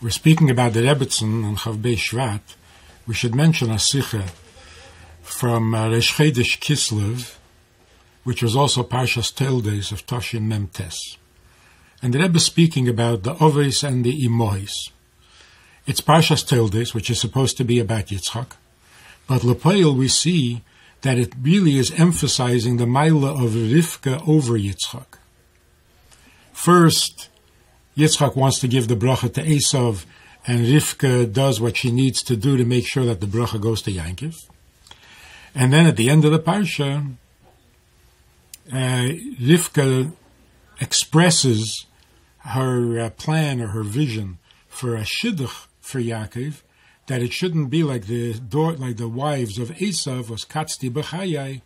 we're speaking about the Rebbetzin and Chav Bei Shevat, we should mention a Sikha from Reish Chodesh Kislev, which was also Parshas Toldos of Toshin Mem Tes. And the Rebbe is speaking about the Oves and the Imois. It's Parshas Toldos, which is supposed to be about Yitzchak, but Lepoil we see that it really is emphasizing the Maila of Rivka over Yitzchak. First, Yitzchak wants to give the bracha to Esav, and Rivka does what she needs to do to make sure that the bracha goes to Yankiv. And then at the end of the parsha, Rivka expresses her plan or her vision for a shidduch for Yaakov, that it shouldn't be like the wives of Esav was katzti b'chayai,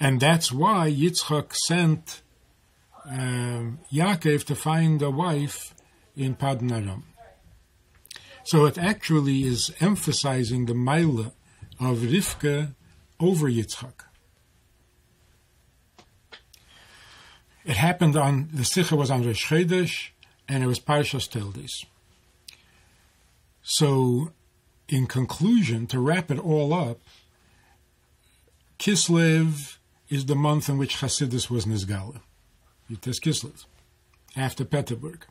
and that's why Yitzchak sent Yaakov to find a wife in Padan Aram. So it actually is emphasizing the maila of Rivka over Yitzchak. It happened the Sikha was on Reish Chodesh, and it was Parshas Toldos. So, in conclusion, to wrap it all up, Kislev is the month in which Chassidus was Nizgala. Yutes Kislev, after Peterburg.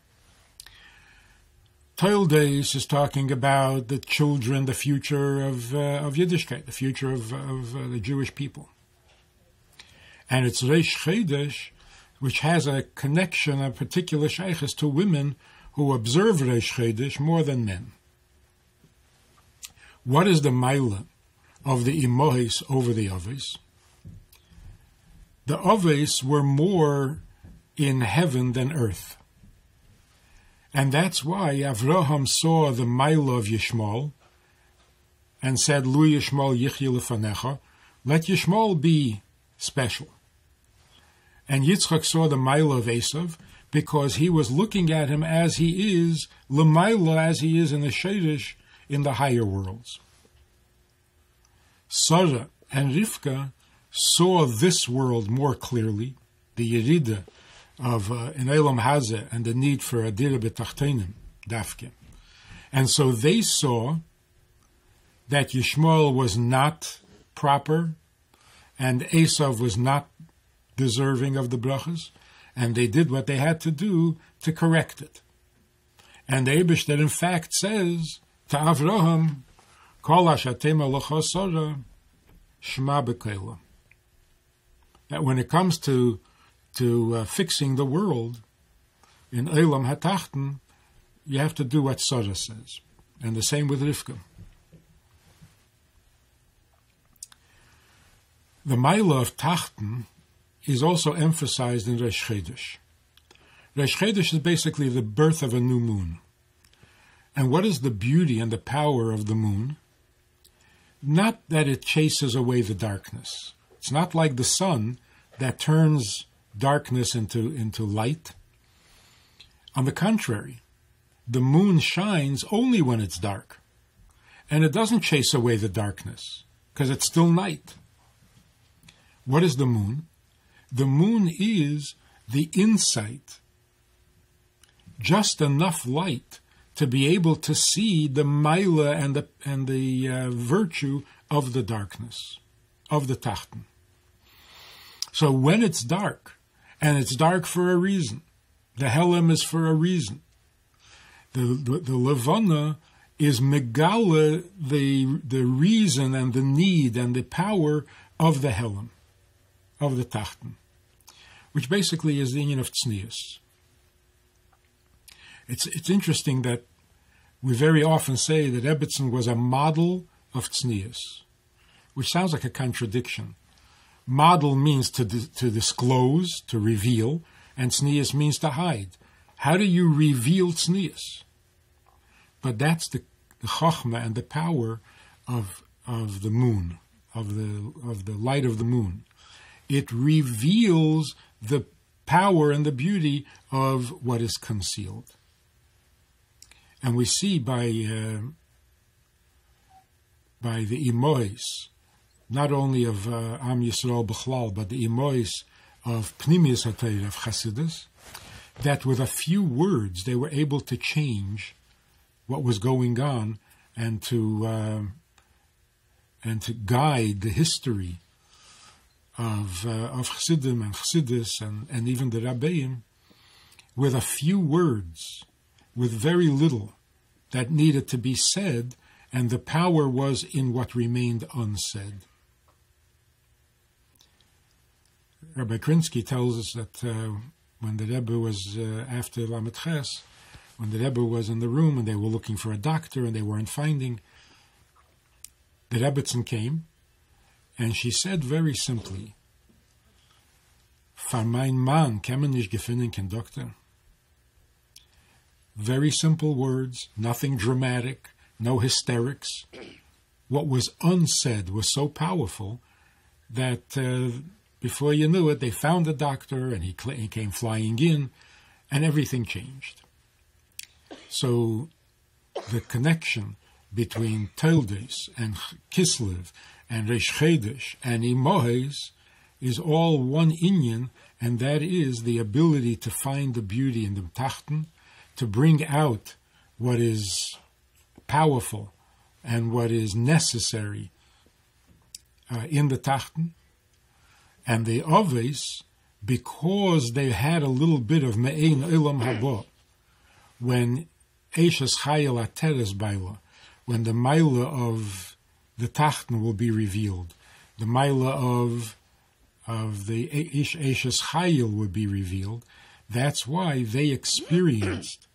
Toldos is talking about the children, the future of Yiddishkeit, the future of the Jewish people. And it's Reish Chodesh, which has a connection, a particular shaykhs to women who observe Reish Chodesh more than men. What is the maila of the imohis over the oves? The oves were more in heaven than earth. And that's why Avraham saw the maila of Yishmael and said, Lu Yishmael yichyi lefanecha, let Yishmael be special. And Yitzchak saw the maila of Esav because he was looking at him as he is, l'maila as he is in the Sheidish, in the higher worlds. Sarah and Rivka saw this world more clearly, the Yerida of in Elam Hazeh and the need for Adira B'Tachtenim, Dafke. And so they saw that Yishmael was not proper and Esav was not deserving of the brachas, and they did what they had to do to correct it. And the Eibishter in fact says to Avraham, Kol hashatem alocha Sarah, shma b'keila. That when it comes to fixing the world in Elam Hatachten, you have to do what Sarah says, and the same with Rivka. The Maila of Tachten is also emphasized in Reish Chodesh. Reish Chodesh is basically the birth of a new moon. And what is the beauty and the power of the moon? Not that it chases away the darkness. It's not like the sun that turns darkness into light. On the contrary, the moon shines only when it's dark. And it doesn't chase away the darkness, because it's still night. What is the moon? The moon is the insight, just enough light to be able to see the maila and the virtue of the darkness, of the tachten. So when it's dark, and it's dark for a reason, the helem is for a reason. The levana is megala, the reason and the need and the power of the helem, of the tachten, which basically is the union of tznius. It's interesting that we very often say that Rebbetzin was a model of tznius, which sounds like a contradiction. Model means to disclose, to reveal, and tznius means to hide. How do you reveal tznius? But that's the chokhmah and the power of the moon, of the light of the moon. It reveals the power and the beauty of what is concealed. And we see by the imois, not only of Am Yisrael B'chlal, but the imois of Pnimius HaTorah, of Chassidus, that with a few words they were able to change what was going on and to guide the history of Chassidim and Chassidus and even the Rabbeim with a few words, with very little that needed to be said, and the power was in what remained unsaid. Rabbi Krinsky tells us that when the Rebbe was after Lamed Ches, when the Rebbe was in the room and they were looking for a doctor and they weren't finding, the Rebbetzin came and she said very simply, "Für mein Mann kann man nicht gefunden kein Doktor." Very simple words, nothing dramatic, no hysterics. What was unsaid was so powerful that before you knew it, they found a doctor and he came flying in and everything changed. So the connection between Toldos and Kislev and Reish Chodesh and Imohes is all one inyan, and that is the ability to find the beauty in the Tachten, to bring out what is powerful and what is necessary in the Tachten. And the Oves, because they had a little bit of Me'ein Olam Haba, when Eishes Chayil Ateres Baila, when the Maila of the Tachten will be revealed, the Maila of the Eishes Chayil will be revealed, that's why they experienced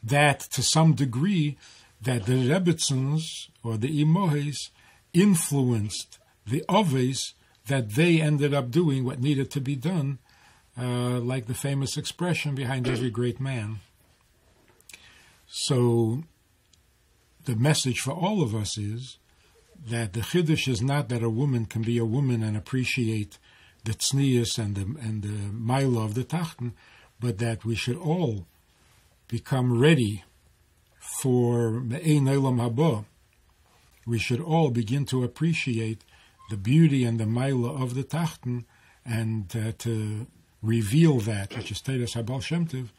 that to some degree, that the Rebbetzins or the Imohes influenced the Oves, that they ended up doing what needed to be done, like the famous expression behind every great man. So the message for all of us is that the Chiddush is not that a woman can be a woman and appreciate the tznius and the maila of the Tachten, but that we should all become ready for Me'ein Olam Haba. We should all begin to appreciate the beauty and the maila of the Tachten, and to reveal that, which is Teres HaBaal Shem Tov,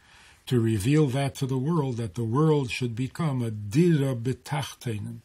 to reveal that to the world, that the world should become a dira b'tachteinen,